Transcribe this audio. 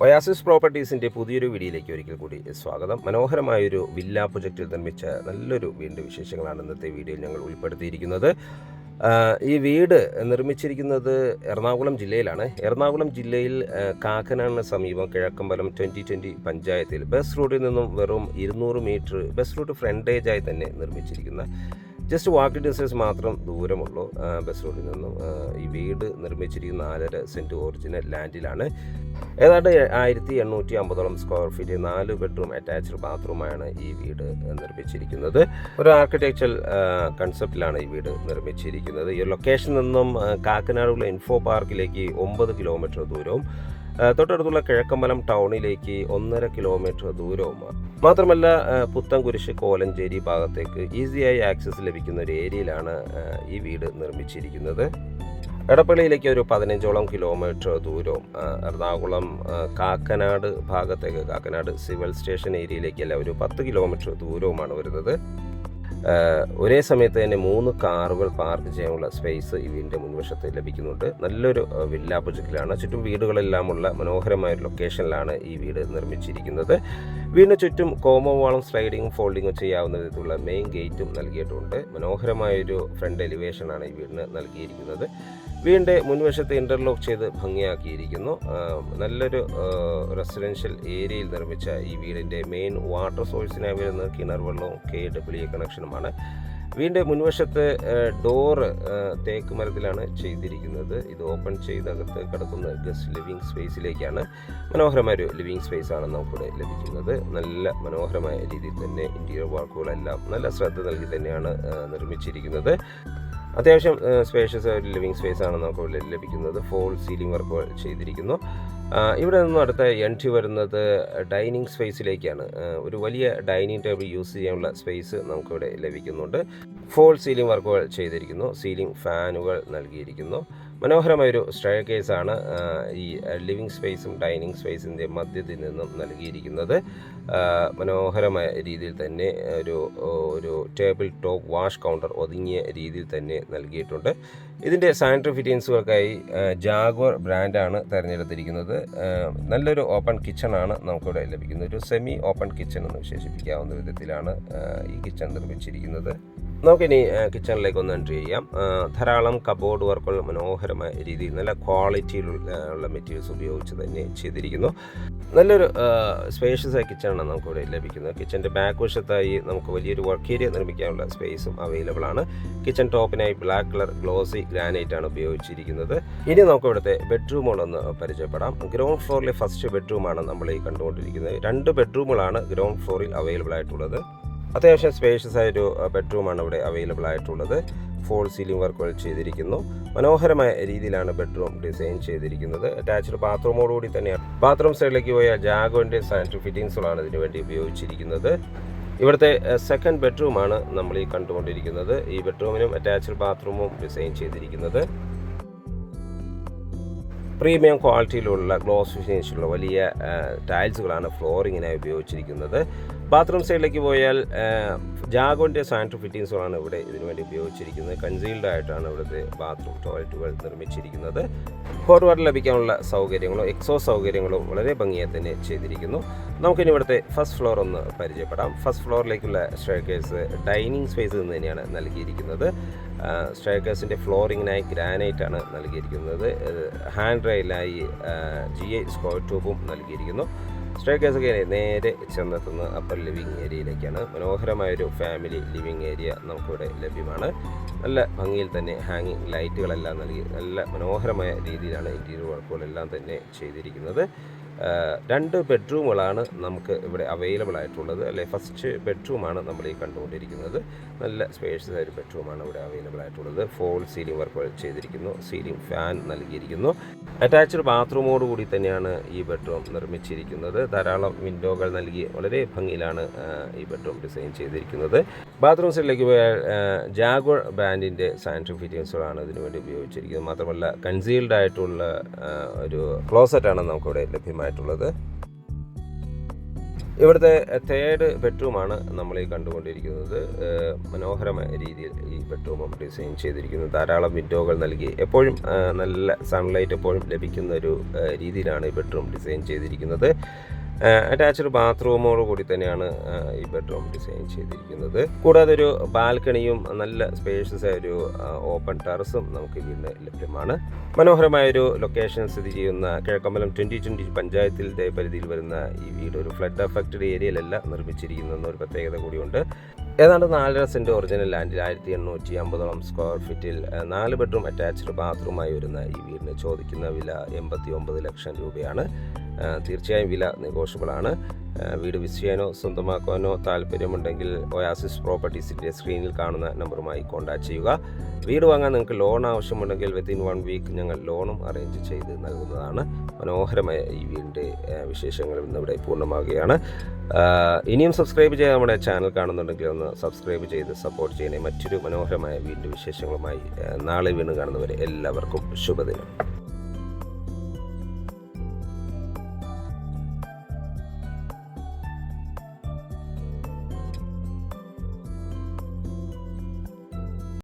Oasis പ്രോപ്പർട്ടീസിൻ്റെ പുതിയൊരു വീഡിയോയിലേക്ക് ഒരിക്കൽ കൂടി സ്വാഗതം. മനോഹരമായൊരു വില്ല പ്രൊജക്റ്റിൽ നിർമ്മിച്ച നല്ലൊരു വീടിൻ്റെ വിശേഷങ്ങളാണ് ഇന്നത്തെ വീഡിയോയിൽ ഞങ്ങൾ ഉൾപ്പെടുത്തിയിരിക്കുന്നത്. ഈ വീട് നിർമ്മിച്ചിരിക്കുന്നത് എറണാകുളം ജില്ലയിലാണ്. എറണാകുളം ജില്ലയിൽ കാക്കനാടിന് സമീപം കിഴക്കമ്പലം 2020 പഞ്ചായത്തിൽ ബസ് റൂട്ടിൽ നിന്നും വെറും 200 മീറ്റർ ബസ് റൂട്ട് ഫ്രണ്ടേജായി തന്നെ നിർമ്മിച്ചിരിക്കുന്ന ജസ്റ്റ് വാക്കിംഗ് ഡിസ്റ്റൻസ് മാത്രം ദൂരമുള്ളൂ ബസ് റോഡിൽ നിന്നും. ഈ വീട് നിർമ്മിച്ചിരിക്കുന്ന 4.5 സെൻറ്റ് ഒറിജിനൽ ലാൻഡിലാണ്. ഏതാണ്ട് 1850 സ്ക്വയർ ഫീറ്റ് 4 ബെഡ്റൂം അറ്റാച്ച്ഡ് ബാത്റൂമാണ് ഈ വീട് നിർമ്മിച്ചിരിക്കുന്നത്. ഒരു ആർക്കിടെക്ചറൽ കൺസെപ്റ്റിലാണ് ഈ വീട് നിർമ്മിച്ചിരിക്കുന്നത്. ഈ ലൊക്കേഷനിൽ നിന്നും കാക്കനാടുള്ള ഇൻഫോ പാർക്കിലേക്ക് 9 കിലോമീറ്റർ ദൂരവും തൊട്ടടുത്തുള്ള കിഴക്കമ്പലം ടൗണിലേക്ക് 1.5 കിലോമീറ്റർ ദൂരവുമാണ്. മാത്രമല്ല പുത്തൻകുരിശ് കോലഞ്ചേരി ഭാഗത്തേക്ക് ഈസിയായി ആക്സസ് ലഭിക്കുന്ന ഒരു ഏരിയയിലാണ് ഈ വീട് നിർമ്മിച്ചിരിക്കുന്നത്. എടപ്പള്ളിയിലേക്ക് ഒരു 15ഓളം കിലോമീറ്റർ ദൂരവും എറണാകുളം കാക്കനാട് ഭാഗത്തേക്ക് കാക്കനാട് സിവിൽ സ്റ്റേഷൻ ഏരിയയിലേക്കല്ല ഒരു 10 കിലോമീറ്റർ ദൂരവുമാണ് വരുന്നത്. ഒരേ സമയത്ത് തന്നെ 3 കാറുകൾ പാർക്ക് ചെയ്യാനുള്ള സ്പേസ് ഈ വീടിൻ്റെ മുൻവശത്ത് ലഭിക്കുന്നുണ്ട്. നല്ലൊരു വില്ല പ്രൊജക്റ്റിലാണ്. ചുറ്റും വീടുകളെല്ലാമുള്ള മനോഹരമായൊരു ലൊക്കേഷനിലാണ് ഈ വീട് നിർമ്മിച്ചിരിക്കുന്നത്. വീടിന് ചുറ്റും കോമോ വാളും സ്ലൈഡിങ്ങും ഫോൾഡിങ്ങും ചെയ്യാവുന്ന വിധത്തിലുള്ള മെയിൻ ഗേറ്റും നൽകിയിട്ടുണ്ട്. മനോഹരമായൊരു ഫ്രണ്ട് എലിവേഷനാണ് ഈ വീടിന് നൽകിയിരിക്കുന്നത്. വീടിൻ്റെ മുൻവശത്ത് ഇൻ്റർലോക്ക് ചെയ്ത് ഭംഗിയാക്കിയിരിക്കുന്നു. നല്ലൊരു റെസിഡൻഷ്യൽ ഏരിയയിൽ നിർമ്മിച്ച ഈ വീടിൻ്റെ മെയിൻ വാട്ടർ സോഴ്സിനായി വരുന്ന കിണർ വെള്ളവും KWA കണക്ഷനുമാണ്. വീടിൻ്റെ മുൻവശത്ത് ഡോറ് തേക്ക് മരത്തിലാണ് ചെയ്തിരിക്കുന്നത്. ഇത് ഓപ്പൺ ചെയ്തകത്ത് കിടക്കുന്ന ഗസ്റ്റ് ലിവിങ് സ്പേസിലേക്കാണ്. മനോഹരമായൊരു ലിവിങ് സ്പേസാണ് നമുക്കിവിടെ ലഭിക്കുന്നത്. നല്ല മനോഹരമായ രീതിയിൽ തന്നെ ഇൻറ്റീരിയർ വർക്കുകളെല്ലാം നല്ല ശ്രദ്ധ നൽകി തന്നെയാണ് നിർമ്മിച്ചിരിക്കുന്നത്. അത്യാവശ്യം സ്പേഷ്യസ് ഒരു ലിവിങ് സ്പേസാണ് നമുക്ക് ലഭിക്കുന്നത്. ഫോൾ സീലിംഗ് വർക്കുകൾ ചെയ്തിരിക്കുന്നു. ഇവിടെ നിന്നും അടുത്ത എൻട്രി വരുന്നത് ഡൈനിങ് സ്പേസിലേക്കാണ്. ഒരു വലിയ ഡൈനിങ് ടേബിൾ യൂസ് ചെയ്യാനുള്ള സ്പേസ് നമുക്കിവിടെ ലഭിക്കുന്നുണ്ട്. ഫോൾ സീലിംഗ് വർക്കുകൾ ചെയ്തിരിക്കുന്നു. സീലിംഗ് ഫാനുകൾ നൽകിയിരിക്കുന്നു. മനോഹരമായൊരു സ്റ്റെയർ കേസാണ് ഈ ലിവിങ് സ്പേസും ഡൈനിങ് സ്പേസിൻ്റെ മധ്യത്തിൽ നിന്നും നൽകിയിരിക്കുന്നത്. മനോഹരമായ രീതിയിൽ തന്നെ ഒരു ടേബിൾ ടോപ്പ് വാഷ് കൗണ്ടർ ഒതുങ്ങിയ രീതിയിൽ തന്നെ നൽകിയിട്ടുണ്ട്. ഇതിൻ്റെ സാനിറ്ററി ഫിറ്റിങ്സുകൾക്കായി ജാഗ്വർ ബ്രാൻഡാണ് തിരഞ്ഞെടുത്തിരിക്കുന്നത്. നല്ലൊരു ഓപ്പൺ കിച്ചണാണ് നമുക്കിവിടെ ലഭിക്കുന്നത്. ഒരു സെമി ഓപ്പൺ കിച്ചൺ എന്ന് വിശേഷിപ്പിക്കാവുന്ന വിധത്തിലാണ് ഈ കിച്ചൺ നിർമ്മിച്ചിരിക്കുന്നത്. നമുക്കിനി കിച്ചണിലേക്ക് ഒന്ന് എൻട്രി ചെയ്യാം. ധാരാളം കബോർഡ് വർക്കുകൾ മനോഹരമായ രീതിയിൽ നല്ല ക്വാളിറ്റിയിലുള്ള മെറ്റീരിയൽസ് ഉപയോഗിച്ച് തന്നെ ചെയ്തിരിക്കുന്നു. നല്ലൊരു സ്പേഷ്യസ് ആയ കിച്ചണാണ് നമുക്കിവിടെ ലഭിക്കുന്നത്. കിച്ചൻ്റെ ബാക്ക് വശത്തായി നമുക്ക് വലിയൊരു വർക്ക് ഏരിയ നിർമ്മിക്കാനുള്ള സ്പേസും അവൈലബിൾ ആണ്. കിച്ചൺ ടോപ്പിനായി ബ്ലാക്ക് കളർ ഗ്ലോസി ഗ്രാനൈറ്റ് ആണ് ഉപയോഗിച്ചിരിക്കുന്നത്. ഇനി നമുക്ക് ഇവിടുത്തെ ബെഡ്റൂമുകളൊന്ന് പരിചയപ്പെടാം. ഗ്രൗണ്ട് ഫ്ലോറിലെ ഫസ്റ്റ് ബെഡ്റൂമാണ് നമ്മൾ ഈ കണ്ടുകൊണ്ടിരിക്കുന്നത്. 2 ബെഡ്റൂമുകളാണ് ഗ്രൗണ്ട് ഫ്ലോറിൽ അവൈലബിൾ ആയിട്ടുള്ളത്. അത്യാവശ്യം സ്പേഷ്യസ് ആയൊരു ബെഡ്റൂമാണ് ഇവിടെ അവൈലബിൾ ആയിട്ടുള്ളത്. ഫോൾ സീലിംഗ് വർക്കുകൾ ചെയ്തിരിക്കുന്നു. മനോഹരമായ രീതിയിലാണ് ബെഡ്റൂം ഡിസൈൻ ചെയ്തിരിക്കുന്നത്. അറ്റാച്ച്ഡ് ബാത്റൂമോടുകൂടി തന്നെയാണ്. ബാത്റൂം സൈഡിലേക്ക് പോയ ജാഗോൻ്റെ സാനിറ്ററി ഫിറ്റിങ്സുകളാണ് ഇതിനു വേണ്ടി ഉപയോഗിച്ചിരിക്കുന്നത്. ഇവിടുത്തെ സെക്കൻഡ് ബെഡ്റൂമാണ് നമ്മൾ ഈ കണ്ടുകൊണ്ടിരിക്കുന്നത്. ഈ ബെഡ്റൂമിനും അറ്റാച്ച്ഡ് ബാത്റൂമും ഡിസൈൻ ചെയ്തിരിക്കുന്നത്. പ്രീമിയം ക്വാളിറ്റിയിലുള്ള ഗ്ലോസ് ഫിനിഷിലുള്ള വലിയ ടൈൽസുകളാണ് ഫ്ലോറിങ്ങിനായി ഉപയോഗിച്ചിരിക്കുന്നത്. ബാത്റൂം സൈഡിലേക്ക് പോയാൽ ജാഗോൻ്റെ സാനിറ്ററി ഫിറ്റിങ്സുകളാണ് ഇവിടെ ഇതിനുവേണ്ടി ഉപയോഗിച്ചിരിക്കുന്നത്. കൺസീൽഡ് ആയിട്ടാണ് ഇവിടുത്തെ ബാത്റൂം ടോയ്ലറ്റുകൾ നിർമ്മിച്ചിരിക്കുന്നത്. ഹോട്ട് വാട്ടർ ലഭിക്കാനുള്ള സൗകര്യങ്ങളും എക്സോ സൗകര്യങ്ങളും വളരെ ഭംഗിയായി തന്നെ ചെയ്തിരിക്കുന്നു. നമുക്കിനി ഇവിടുത്തെ ഫസ്റ്റ് ഫ്ലോർ ഒന്ന് പരിചയപ്പെടാം. ഫസ്റ്റ് ഫ്ലോറിലേക്കുള്ള സ്റ്റെയർകേസ് ഡൈനിങ് സ്പേസിൽ നിന്ന് തന്നെയാണ് നൽകിയിരിക്കുന്നത്. സ്റ്റെയർകേസിൻ്റെ ഫ്ലോറിങ്ങിനായി ഗ്രാനൈറ്റ് ആണ് നൽകിയിരിക്കുന്നത്. ഹാൻഡ് റെയിലായി GI സ്ക്വയർ ട്യൂബും നൽകിയിരിക്കുന്നു. സ്റ്റെയർകേസൊക്കെ നേരെ ചെന്നെത്തുന്ന അപ്പർ ലിവിങ് ഏരിയയിലേക്കാണ്. മനോഹരമായൊരു ഫാമിലി ലിവിങ് ഏരിയ നമുക്കിവിടെ ലഭ്യമാണ്. നല്ല ഭംഗിയിൽ തന്നെ ഹാങ്ങിങ് ലൈറ്റുകളെല്ലാം നൽകി നല്ല മനോഹരമായ രീതിയിലാണ് ഇൻറ്റീരിയർ വർക്കുകളെല്ലാം തന്നെ ചെയ്തിരിക്കുന്നത്. 2 ബെഡ്റൂമുകളാണ് നമുക്ക് ഇവിടെ അവൈലബിൾ ആയിട്ടുള്ളത്. അല്ലെ, ഫസ്റ്റ് ബെഡ്റൂമാണ് നമ്മൾ ഈ കണ്ടുകൊണ്ടിരിക്കുന്നത്. നല്ല സ്പേഷ്യസ് ആയൊരു ബെഡ്റൂമാണ് ഇവിടെ അവൈലബിൾ ആയിട്ടുള്ളത്. ഫോൾ സീലിംഗ് വർക്കുകൾ ചെയ്തിരിക്കുന്നു. സീലിംഗ് ഫാൻ നൽകിയിരിക്കുന്നു. അറ്റാച്ച്ഡ് ബാത്റൂമോട് കൂടി തന്നെയാണ് ഈ ബെഡ്റൂം നിർമ്മിച്ചിരിക്കുന്നത്. ധാരാളം വിൻഡോകൾ നൽകി വളരെ ഭംഗിയിലാണ് ഈ ബെഡ്റൂം ഡിസൈൻ ചെയ്തിരിക്കുന്നത്. ബാത്റൂം സൈഡിലേക്ക് പോയാൽ ജാഗ്വർ ബ്രാൻഡിൻ്റെ സാനിറ്ററി ഫിറ്റിങ്സുകളാണ് ഇതിനുവേണ്ടി ഉപയോഗിച്ചിരിക്കുന്നത്. മാത്രമല്ല കൺസീൽഡ് ആയിട്ടുള്ള ഒരു ക്ലോസറ്റാണ് നമുക്കിവിടെ ലഭ്യമായിട്ടുള്ളത്. ഇവിടുത്തെ തേർഡ് ബെഡ്റൂമാണ് നമ്മൾ ഈ കണ്ടുകൊണ്ടിരിക്കുന്നത്. മനോഹരമായ രീതിയിൽ ഈ ബെഡ്റൂമും ഡിസൈൻ ചെയ്തിരിക്കുന്നു. ധാരാളം വിൻഡോകൾ നൽകി എപ്പോഴും നല്ല സൺലൈറ്റ് എപ്പോഴും ലഭിക്കുന്ന ഒരു രീതിയിലാണ് ഈ ബെഡ്റൂം ഡിസൈൻ ചെയ്തിരിക്കുന്നത്. അറ്റാച്ച്ഡ് ബാത്റൂമോട് കൂടി തന്നെയാണ് ഈ ബെഡ്റൂം ഡിസൈൻ ചെയ്തിരിക്കുന്നത്. കൂടാതെ ഒരു ബാൽക്കണിയും നല്ല സ്പേഷ്യസ് ആയ ഒരു ഓപ്പൺ ടെറസും നമുക്ക് വീടിന് ലഭ്യമാണ്. മനോഹരമായൊരു ലൊക്കേഷൻ സ്ഥിതി ചെയ്യുന്ന കിഴക്കമ്പലം 2020 പഞ്ചായത്തിൻ്റെ പരിധിയിൽ വരുന്ന ഈ വീട് ഒരു ഫ്ലഡ് അഫക്റ്റഡ് ഏരിയയിലല്ല നിർമ്മിച്ചിരിക്കുന്ന ഒരു പ്രത്യേകത കൂടിയുണ്ട്. ഏതാണ്ട് 4.5 സെൻറ്റ് ഒറിജിനൽ ലാൻഡിൽ 1850 സ്ക്വയർ ഫീറ്റിൽ 4 ബെഡ്റൂം അറ്റാച്ച്ഡ് ബാത്റൂമായി വരുന്ന ഈ വീടിന് ചോദിക്കുന്ന വില 89 ലക്ഷം രൂപയാണ്. തീർച്ചയായും വില നെഗോഷ്യബിളാണ്. വീട് വിസിറ്റ് ചെയ്യാനോ സ്വന്തമാക്കാനോ താല്പര്യമുണ്ടെങ്കിൽ ഒയാസിസ് പ്രോപ്പർട്ടീസിൻ്റെ സ്ക്രീനിൽ കാണുന്ന നമ്പറുമായി കോൺടാക്ട് ചെയ്യുക. വീട് വാങ്ങാൻ നിങ്ങൾക്ക് ലോൺ ആവശ്യമുണ്ടെങ്കിൽ വിത്തിൻ 1 വീക്ക് ഞങ്ങൾ ലോണും അറേഞ്ച് ചെയ്ത് നൽകുന്നതാണ്. മനോഹരമായ ഈ വീടിൻ്റെ വിശേഷങ്ങൾ ഇന്നിവിടെ പൂർണ്ണമാകുകയാണ്. ഇനിയും സബ്സ്ക്രൈബ് ചെയ്യാൻ നമ്മുടെ ചാനൽ കാണുന്നുണ്ടെങ്കിൽ ഒന്ന് സബ്സ്ക്രൈബ് ചെയ്ത് സപ്പോർട്ട് ചെയ്യണേ. മറ്റൊരു മനോഹരമായ വീടിൻ്റെ വിശേഷങ്ങളുമായി നാളെ വീണ്ടും കാണുന്നവരെ എല്ലാവർക്കും ശുഭദിനം.